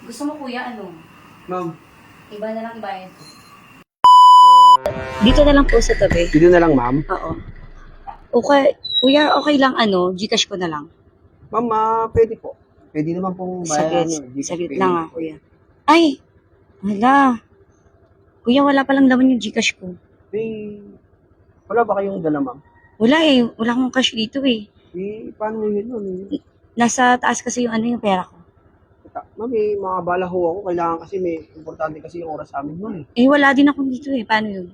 Gusto mo kuya, ano? Ma'am, Iba na lang ibayad ko. Dito na lang po sa tabi. dito na lang ma'am. Oo. Okay. Kuya, okay lang ano, Gcash ko na lang. Ma'am, pwede po. Pwede naman pong bayan. Saglit lang kuya. Ay! Wala. Kuya, wala palang laman yung Gcash ko. Wala ba kayong dala ma'am? Wala eh. Wala akong cash dito eh. Paano yun ma'am? Nasa taas kasi yung ano yung pera ko. Ma'am, mga bala ho ako. Kailangan kasi may importante kasi yung oras sa amin ma'am. Eh, wala din ako dito eh. Paano yun?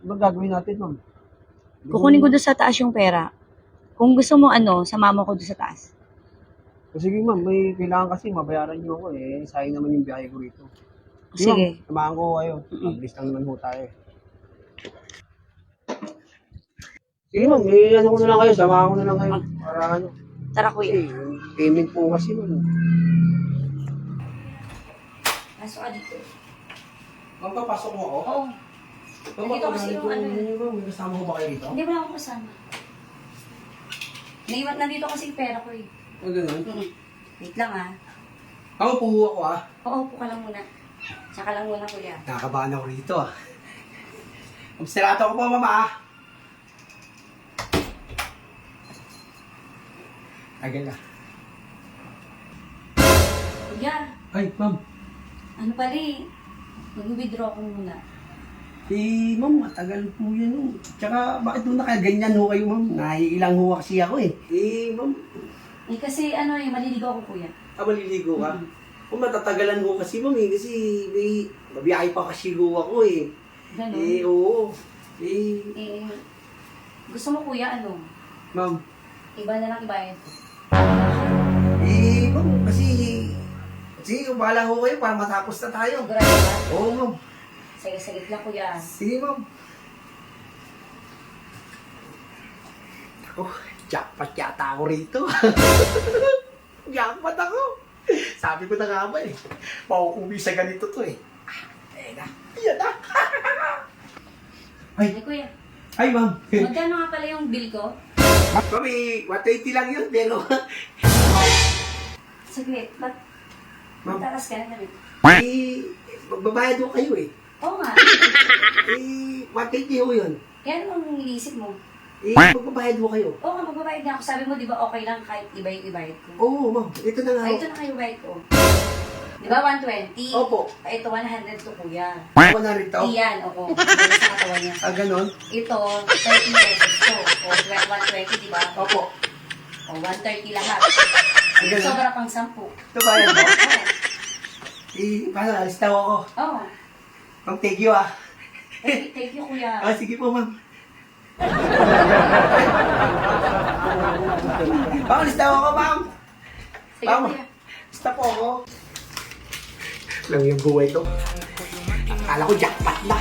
Ano gagawin natin ma'am? Kukunin ko doon sa taas yung pera. Kung gusto mo ano, samama ko doon sa taas. Sige ma'am, may kailangan kasi mabayaran niyo ako eh. Sayang naman yung biyahe ko rito. Sige. Ma'am, samahan ko kayo. Mabilis lang naman ho tayo. Sige ma'am, ano ko na lang kayo. Samahan ko na lang kayo. Para ano. Tara kuya. Kasi yung payment po kasi ma'am. Pasok ka dito. Ma'am, papasok mo ako? Oo. Nandito kasi yung ano. Ma'am, may kasama ko ba kayo dito? Hindi, wala akong kasama. Nandito kasi yung pera ko eh. Ganun. Wait lang ah. Ako po ako ah. Oo, upo ka lang muna. Tsaka lang muna kuya. Nakakabahan ako rito ah. Observato ko po mama ah. Agad na. Kuya, Ay, ma'am. ano pala eh. Mag-withdraw ko muna. Ma'am, matagal po yan. Oh. Tsaka, bakit po nakaganyan ho kayo, ma'am? Naiilang ho kasi ako eh. Ma'am. Eh kasi ano eh, maliligo ako kuya. Maliligo ka? Kung matatagalan ho kasi, ma'am eh. Kasi may mabiyahe pa kasi ho ako eh. Ganun. Oo. Gusto mo kuya, ano? Ma'am. Iba na lang ibayad ko. Ma'am, kasi... Sige, bahala ho kayo para matapos na tayo. Sigurado ba? Oo, ma'am. Saglit lang kuya. Sige, ma'am. Ako, jackpot yata ako rito. Jackpot ako. Sabi ko na nga ba eh. Pauuwi sa ganito to eh. Ayan na. Ayan na. Ay kuya, Ay, ma'am. magkano nga pala yung bill ko? Ma'am, 180 lang yun, pero... Saglit, ba't Ma'am. matakas ka na rin? Magbabayad ho kayo eh. Oo nga. 180 ho yun. Kaya naman iniisip mo. Magbabayad ho kayo. Oo nga, magbabayad na ako. Sabi mo, di ba okay lang kahit iba yung ibayad ko? Oo, ma'am. Ito na nga. Ay, ito na kayo bayad ko. Di ba 120? Opo. Ay, ito 100 to kuya. Ako na rin to. Iyan, oo. Ito sa katawan niya. Ganon? Ito, 30 pesos to. O, 120, di ba? Opo. O, 130 lahat. Ganun? Sobra pang 10. Ito bayad mo? Paano, alis daw ako. Oo. Ma'am, thank you ah. Thank you, kuya. Sige po, ma'am. Ma'am, alis daw ako, ma'am. Sige, Ma'am, kuya. basta po ako. Lang yung buhay ko. Akala ko jackpot na.